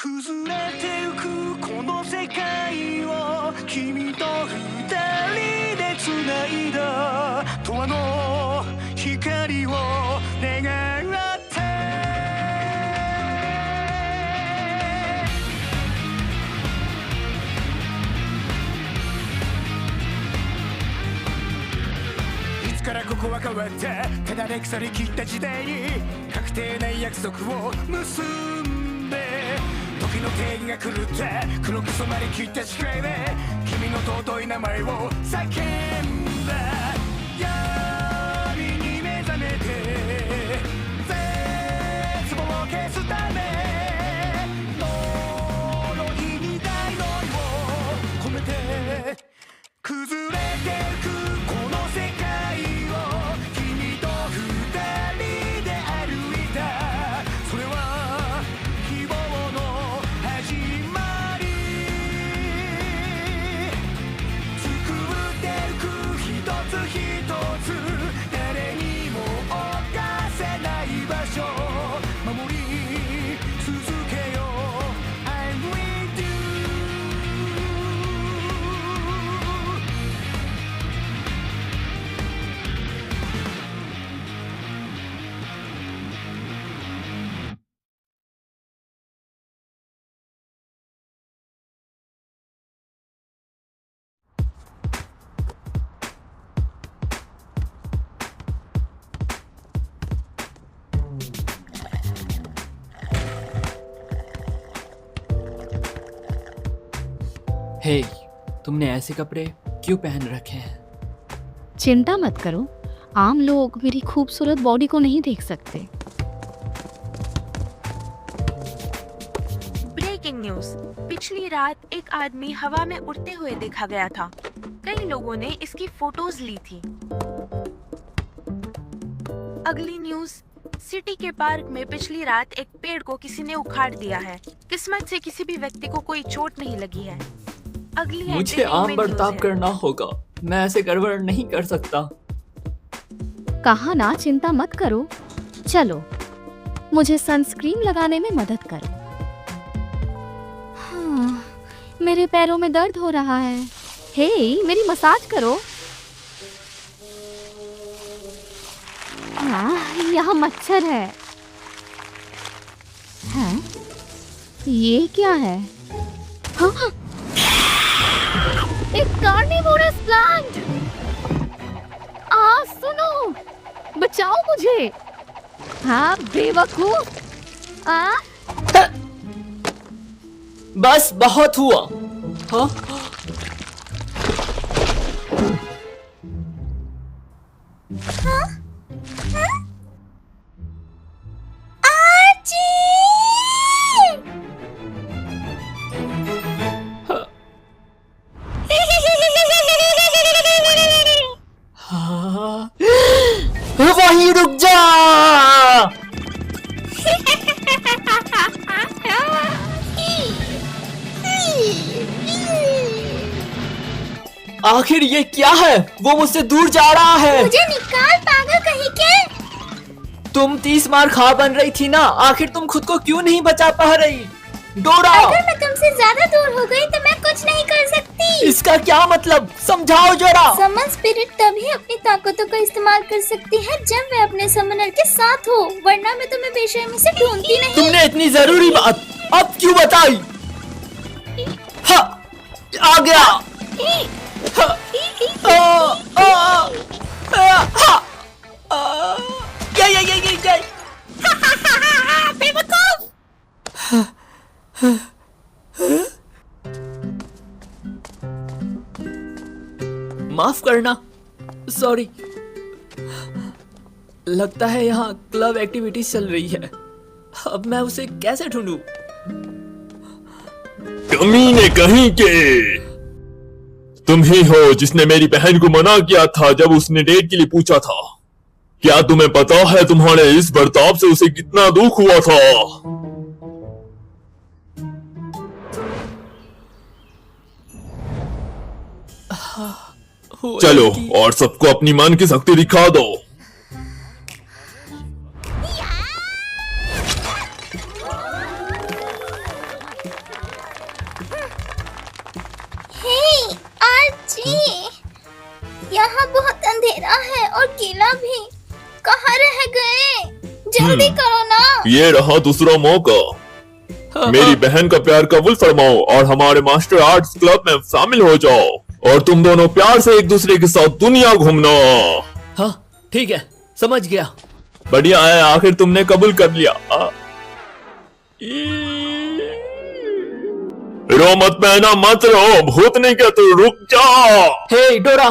崩れてゆくこの世界を君と二人で繋いだ永遠の光を願っていつからここは変わったただで腐りきった時代に確定な約束を結んで時の定義が狂って黒く染まりきった視界で君の尊い名前を叫んだ闇に目覚めて絶望を消すため呪いに大の意を込めて崩れてゆくこの世界を君と二人で歩いたそれは希望の始まり作ってゆく一つ一つ誰にも侵せない場所守り続けよう I'm with you हे तुमने ऐसे कपड़े क्यों पहन रखे हैं? चिंता मत करो, आम लोग मेरी खूबसूरत बॉडी को नहीं देख सकते। Breaking news. पिछली रात एक आदमी हवा में उड़ते हुए देखा गया था। कई लोगों ने इसकी फोटोज ली थी। अगली न्यूज। सिटी के पार्क में पिछली रात एक पेड़ को किसी ने उखाड़ दिया है। किस्मत से किसी भी व्यक्ति को कोई चोट नहीं लगी है। अगली मुझे आम बर्ताव करना होगा, मैं ऐसे गड़बड़ नहीं कर सकता। कहा ना चिंता मत करो, चलो मुझे सनस्क्रीन लगाने में मदद करो। हाँ, मेरे पैरों में दर्द हो रहा है। हे, मेरी मसाज करो। हाँ, यहाँ मच्छर है। हाँ, ये क्या है? हाँ, एक कार्निवोरस प्लांट। सुनो, बचाओ मुझे। हाँ बेवकूफ। बस बहुत हुआ। हाँ? वहीं रुक जा। आखिर ये क्या है? वो मुझसे दूर जा रहा है। मुझे निकाल पागल कहीं के। तुम 30 मार खा बन रही थी ना, आखिर तुम खुद को क्यों नहीं बचा पा रही? डोरा, अगर मैं तुमसे ज्यादा दूर हो गई तो मैं कुछ नहीं कर सकती। इसका क्या मतलब? समझाओ जरा। समन स्पिरिट तभी अपनी ताकतों का इस्तेमाल कर सकती है जब वे अपने समनर के साथ हो, वरना मैं तुम्हें बेशर्मी से ढूंढती नहीं। तुमने इतनी जरूरी बात अब क्यों बताई? हाँ, आ गया। हाँ, बेवकूफ। माफ करना, सॉरी। लगता है यहाँ क्लब एक्टिविटीज चल रही है। अब मैं उसे कैसे ढूंढूं? कमीने कहीं के, तुम ही हो जिसने मेरी बहन को मना किया था जब उसने डेट के लिए पूछा था। क्या तुम्हें पता है तुम्हारे इस बर्ताव से उसे कितना दुख हुआ था? चलो और सबको अपनी मन की शक्ति दिखा दो। अकेला भी। कहाँ रह गए? जल्दी करो ना। ये रहा दूसरा मौका। मेरी बहन का प्यार कबूल फरमाओ और हमारे मास्टर आर्ट्स क्लब में शामिल हो जाओ और तुम दोनों प्यार से एक दूसरे के साथ दुनिया घूमना। हाँ ठीक है, समझ गया। बढ़िया है, आखिर तुमने कबूल कर लिया। रो मत बहना, मत रो, भूत नहीं क्या, तू रुक जा। हे डोरा,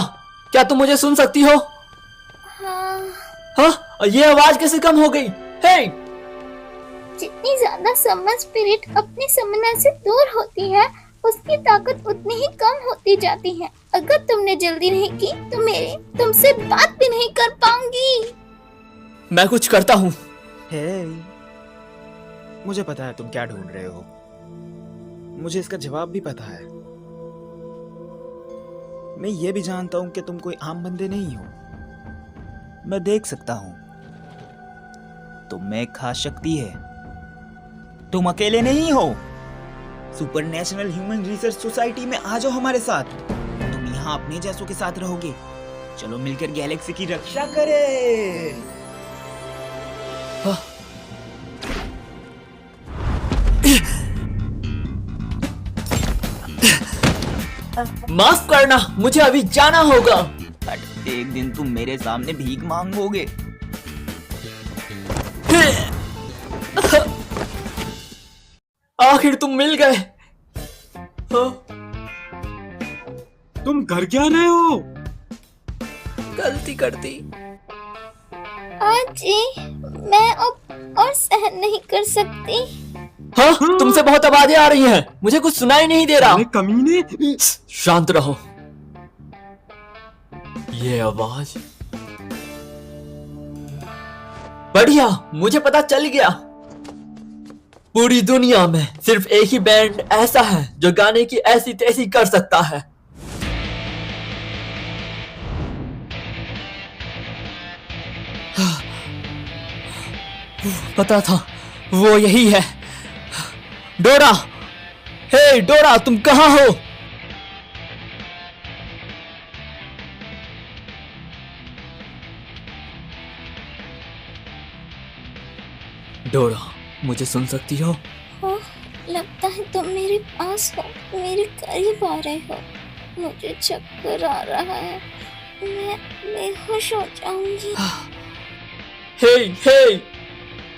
क्या तुम मुझे सुन सकती हो? हाँ, ये आवाज कैसे कम हो गई? हे! जितनी ज्यादा समर स्पिरिट अपने समनर से दूर होती है, उसकी ताकत उतनी ही कम होती जाती है। अगर तुमने जल्दी नहीं की तो मेरे तुमसे बात भी नहीं कर पाऊंगी। मैं कुछ करता हूँ। हे, मुझे पता है तुम क्या ढूंढ रहे हो। मुझे इसका जवाब भी पता है। मैं ये भी जानता हूं कि तुम कोई आम बंदे नहीं हो। मैं देख सकता हूं, तुम में एक खास शक्ति है। तुम अकेले नहीं हो। Super national human research society में आ जाओ हमारे साथ। तुम यहाँ अपने जैसों के साथ रहोगे। चलो मिलकर गैलेक्सी की रक्षा करें। माफ करना, मुझे अभी जाना होगा। एक दिन तुम मेरे सामने भीख मांगोगे। आखिर तुम मिल गए। तुम कर क्या रहे हो? गलती कर दी। जी, मैं अब और सहन नहीं कर सकती। हाँ, तुमसे बहुत आवाजें आ रही हैं। मुझे कुछ सुनाई नहीं दे रहा। अरे कमीने! शांत रहो। ये आवाज बढ़िया, मुझे पता चल गया। पूरी दुनिया में सिर्फ एक ही बैंड ऐसा है जो गाने की ऐसी तैसी कर सकता है। पता था वो यही है। डोरा, हे डोरा, तुम कहाँ हो? डोरा, मुझे सुन सकती हो? हाँ, लगता है तुम मेरे पास हो, मेरे करीब आ रहे हो। मुझे चक्कर आ रहा है, मैं बेहोश हो जाऊंगी। हे हे,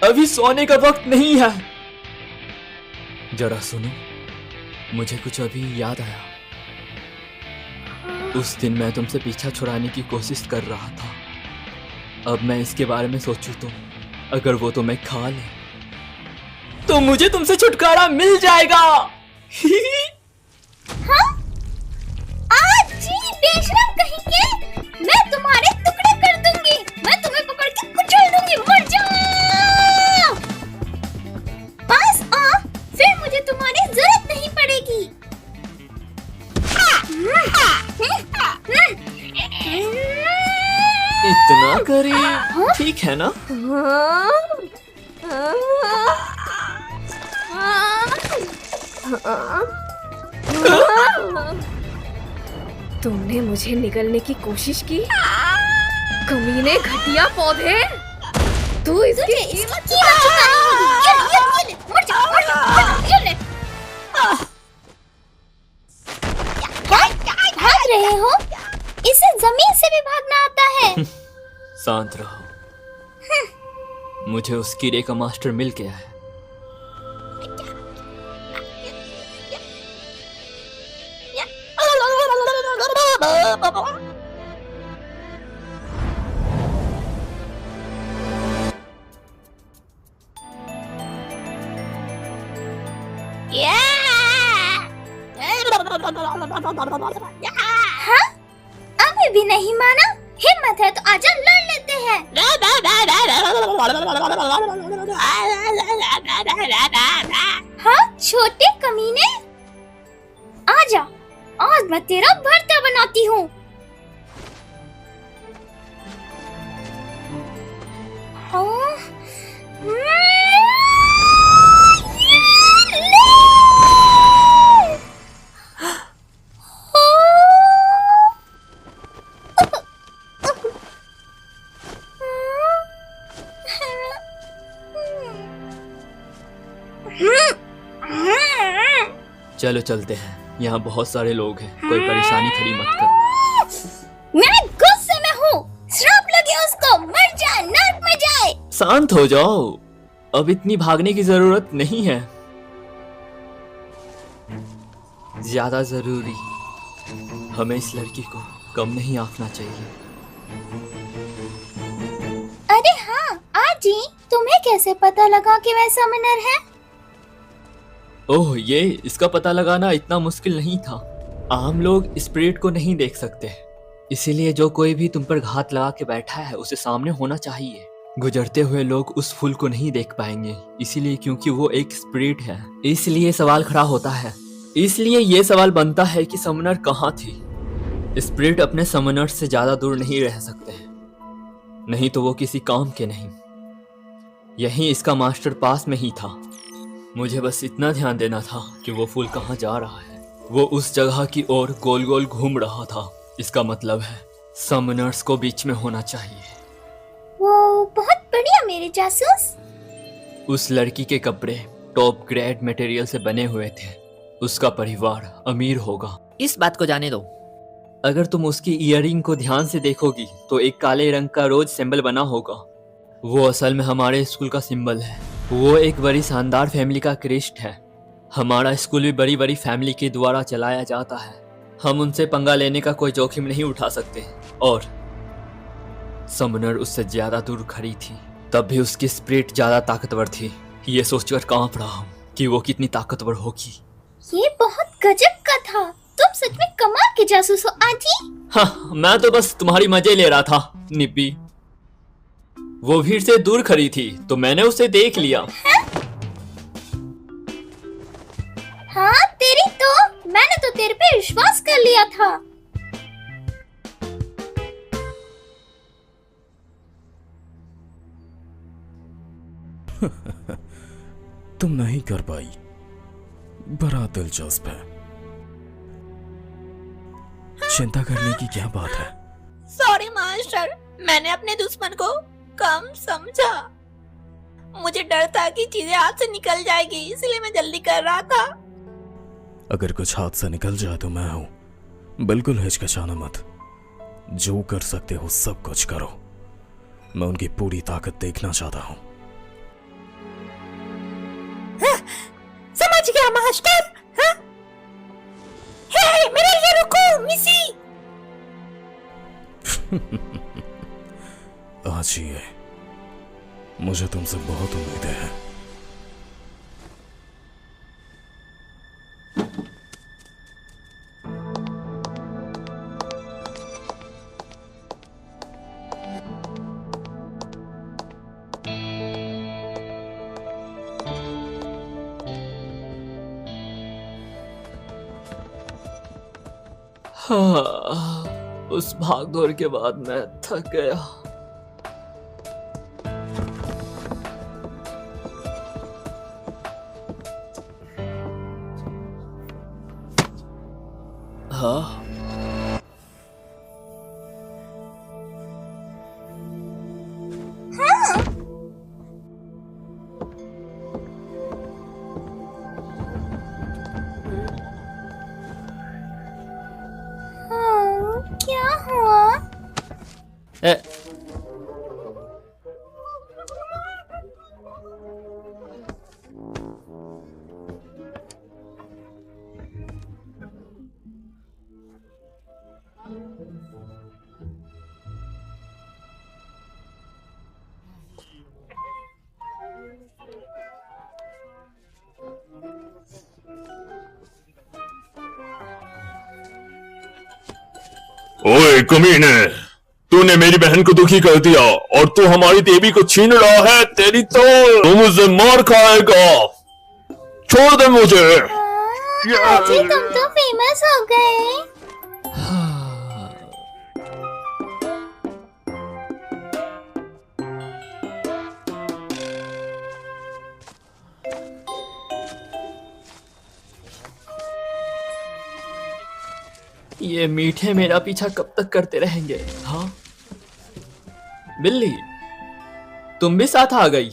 अभी सोने का वक्त नहीं है। जरा सुनो, मुझे कुछ अभी याद आया। उस दिन मैं तुमसे पीछा छुड़ाने की कोशिश कर रहा था। अब मैं इसके बारे में सोचूं तो अगर वो तुम्हें खा ले तो मुझे तुमसे छुटकारा मिल जाएगा। हाँ? आज जी बेशरम कहीं के, मैं तुम्हारे टुकड़े कर दूंगी। मैं तुम्हें पकड़ के कुचल दूंगी। मर जाओ। पास आ, फिर मुझे तुम्हारी जरूरत नहीं पड़ेगी। इतना करीब, ठीक है ना? तुमने मुझे निगलने की कोशिश की? कमीने, घटिया पौधे, तू इसकी कीमत चुकानी होगी। ये ले, मर जा, मर जा, ये ले। क्या भाग रहे हो? इसे जमीन से भी भागना आता है। शांत रहो। मुझे उस कीड़े का मास्टर मिल गया है। हाँ? अभी भी नहीं माना? हिम्मत है तो आजा, लड़ लेते हैं। हाँ छोटे कमीने, आजा, आज मैं तेरा भरता बनाती हूँ। हाँ? चलो चलते हैं, यहाँ बहुत सारे लोग हैं, कोई परेशानी खड़ी मत कर। मैं गुस्से में हूँ। श्राप लगे उसको, मर जाए, नर्क में जाए। शांत हो जाओ, अब इतनी भागने की जरूरत नहीं है। ज्यादा जरूरी हमें इस लड़की को कम नहीं आंकना चाहिए। अरे हाँ आजी, तुम्हें कैसे पता लगा कि वह समनर है? ओह ये, इसका पता लगाना इतना मुश्किल नहीं था। आम लोग स्पिरिट को नहीं देख सकते, इसीलिए जो कोई भी तुम पर घात लगा के बैठा है उसे सामने होना चाहिए। गुजरते हुए लोग उस फूल को नहीं देख पाएंगे, इसीलिए क्योंकि वो एक स्पिरिट है। इसलिए सवाल खड़ा होता है, इसलिए ये सवाल बनता है कि समनर कहाँ थी। स्पिरिट अपने समनर से ज्यादा दूर नहीं रह सकते हैं, नहीं तो वो किसी काम के नहीं। यही इसका मास्टर पास में ही था। मुझे बस इतना ध्यान देना था कि वो फूल कहाँ जा रहा है। वो उस जगह की ओर गोल गोल घूम रहा था। इसका मतलब है समनर्स को बीच में होना चाहिए। वो बहुत बढ़िया मेरे जासूस। उस लड़की के कपड़े टॉप ग्रेड मटेरियल से बने हुए थे। उसका परिवार अमीर होगा। इस बात को जाने दो। अगर तुम उसकी इयररिंग को ध्यान से देखोगी तो एक काले रंग का रोज सिंबल बना होगा। वो असल में हमारे स्कूल का सिंबल है। वो एक बड़ी शानदार फैमिली का क्रिस्ट है। हमारा स्कूल भी बड़ी बड़ी फैमिली के द्वारा चलाया जाता है। हम उनसे पंगा लेने का कोई जोखिम नहीं उठा सकते। और समनर उससे ज्यादा दूर खड़ी थी, तब भी उसकी स्पिरिट ज्यादा ताकतवर थी। ये सोचकर कांप रहा हूँ कि वो कितनी ताकतवर होगी। ये बहुत गजब का था। तुम सच में कमाल के जासूस हो आजी। हाँ, मैं तो बस तुम्हारी मजे ले रहा था निब्बी। वो भीड़ से दूर खड़ी थी तो मैंने उसे देख लिया। हाँ तेरी तो, मैंने तो तेरे पे विश्वास कर लिया था। तुम नहीं कर पाई, बड़ा दिलचस्प है। चिंता करने की क्या बात है? सॉरी मास्टर, मैंने अपने दुश्मन को कम समझा। मुझे डर था कि चीजें हाथ से निकल जाएगी, इसलिए मैं जल्दी कर रहा था। अगर कुछ हाथ से निकल जाए तो मैं हूं। बिल्कुल हिचकिचाना मत। जो कर सकते हो सब कुछ करो। मैं उनकी पूरी ताकत देखना चाहता हूं। समझ गया मास्टर। हाँ? हे, मेरे लिए रुको मिसी। आज ही है। मुझे तुमसे बहुत उम्मीदें हैं। हाँ, उस भागदौड़ के बाद मैं थक गया। हाँ, क्या हुआ? ए, ओए कमीने, तूने मेरी बहन को दुखी कर दिया और तू हमारी देवी को छीन रहा है। तेरी तो तू मुझसे मार खाएगा। छोड़ दे मुझे। आजी तुम तो फेमस हो गए। ये मीठे मेरा पीछा कब तक करते रहेंगे? हाँ बिल्ली, तुम भी साथ आ गई।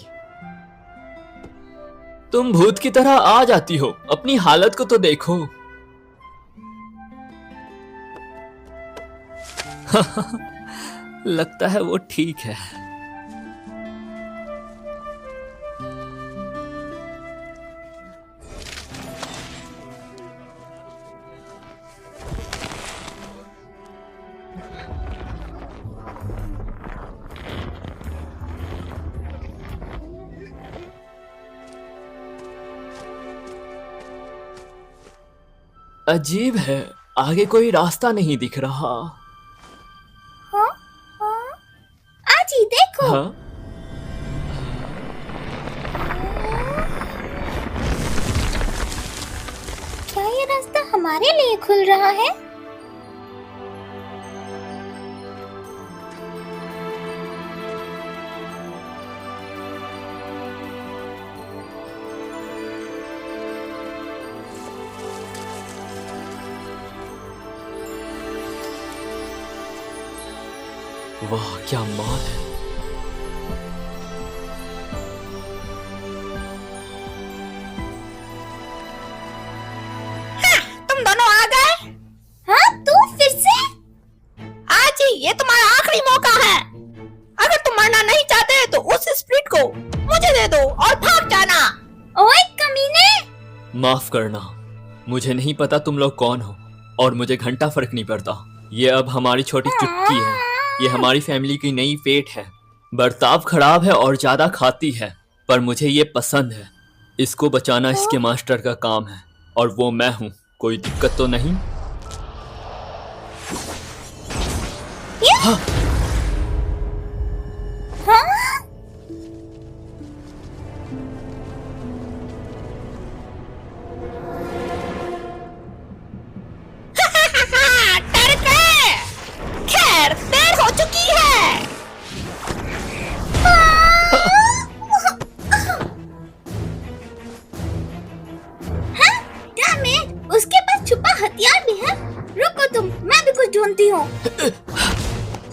तुम भूत की तरह आ जाती हो, अपनी हालत को तो देखो। लगता है वो ठीक है। अजीब है, आगे कोई रास्ता नहीं दिख रहा। हाँ? हाँ? आजी देखो। हाँ? क्या ये रास्ता हमारे लिए खुल रहा है? वाह क्या माल है। तुम दोनों आ गए? हाँ तू फिर से? आज ही ये तुम्हारा आखिरी मौका है। अगर तुम मरना नहीं चाहते तो उस स्प्रिट को मुझे दे दो और भाग जाना। ओए कमीने! माफ करना, मुझे नहीं पता तुम लोग कौन हो और मुझे घंटा फर्क नहीं पड़ता। ये अब हमारी छोटी चुटकी है। ये हमारी फैमिली की नई फेट है। बर्ताव खराब है और ज्यादा खाती है, पर मुझे ये पसंद है। इसको बचाना इसके मास्टर का काम है और वो मैं हूँ। कोई दिक्कत तो नहीं? हाँ? डर गए। खैर देर हो चुकी है। Damn it! उसके पास छुपा हथियार भी है। रुको तुम, मैं भी कुछ ढूंढती हूँ।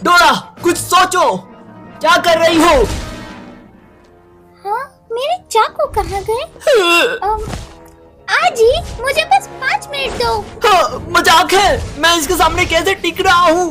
डोरा, कुछ सोचो, क्या कर रही हो? हाँ, मेरे चाकू कहाँ गए? आजी, मुझे बस 5 मिनट दो। हाँ, मजाक है। मैं इसके सामने कैसे टिक रहा हूँ?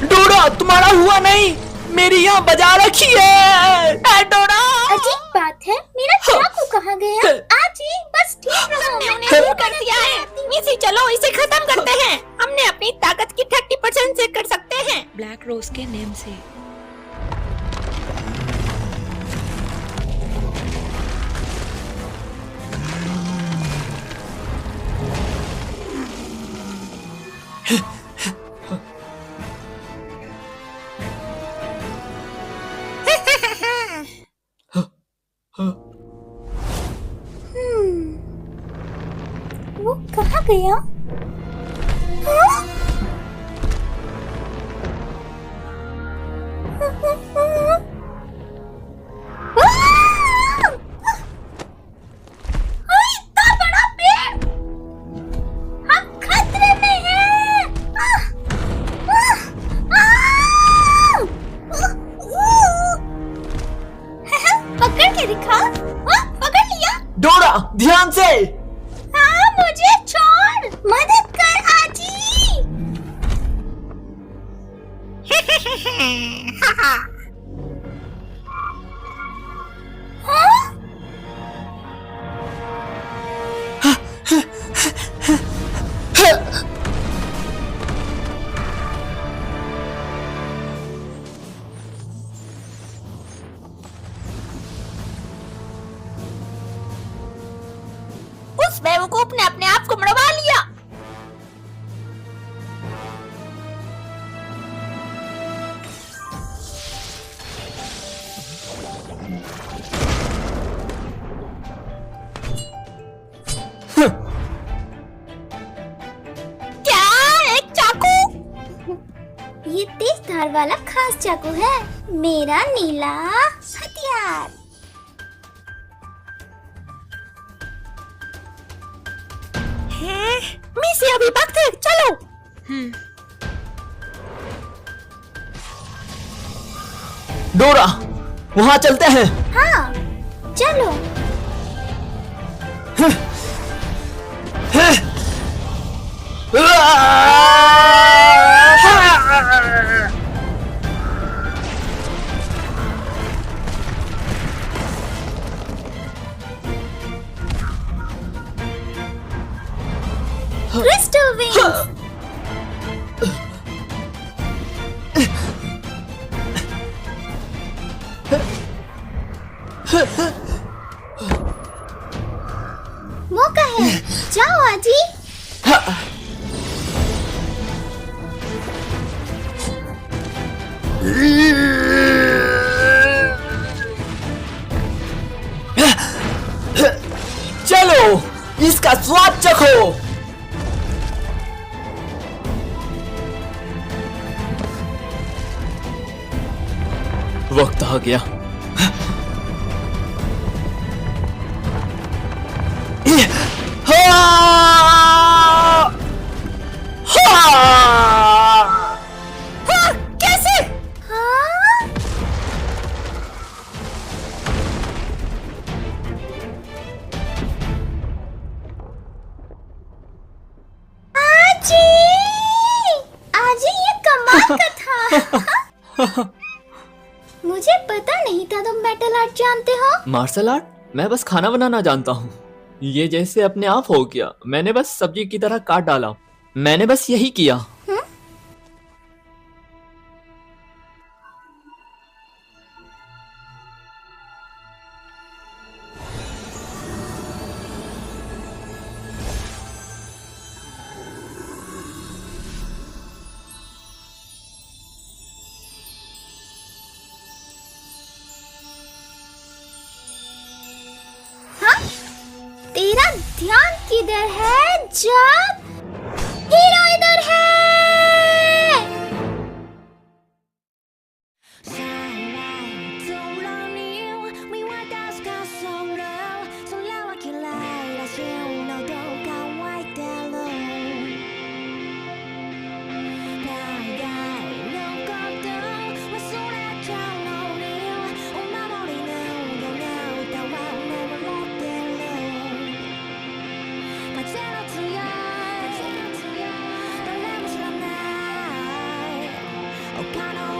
डोरा, तुम्हारा हुआ नहीं, मेरी यहाँ बजा रखी है। डोरा, अजीब बात है, मेरा चाकू कहाँ गया? आजी, बस ठीक रहो। हमने दूर कर दिया है। इसी चलो इसे खत्म करते हैं। हमने अपनी ताकत की 30% से कर सकते हैं। ब्लैक रोज के नेम से। वो कहाँ गया? हाँ? इतना बड़ा पेड़! हम खतरे में हैं! पकड़ के दिखा। पकड़ लिया। डोरा, ध्यान से। हाँ, मुझे छोड़, मदद कर आजी। हाँ? उस बेवकूफ ने अपने आप को मरवा लिया। क्या? ये तेज धार वाला खास चाकू है, मेरा नीला हथियार। मिसी अभी भागते, चलो। डोरा, वहाँ चलते हैं। हाँ चलो। Crystal wings. मौका है, जाओ आजी। चलो, इसका स्वाद चखो। वक्त आ गया। कैसे? हाँ? आजी, आजी ये कमाल का था। मुझे पता नहीं था तुम मेटल आर्ट जानते हो। Martial art? मैं बस खाना बनाना जानता हूँ। ये जैसे अपने आप हो गया, मैंने बस सब्जी की तरह काट डाला। मैंने बस यही किया। तेरा ध्यान किधर है जब हीरो इधर है? Oh,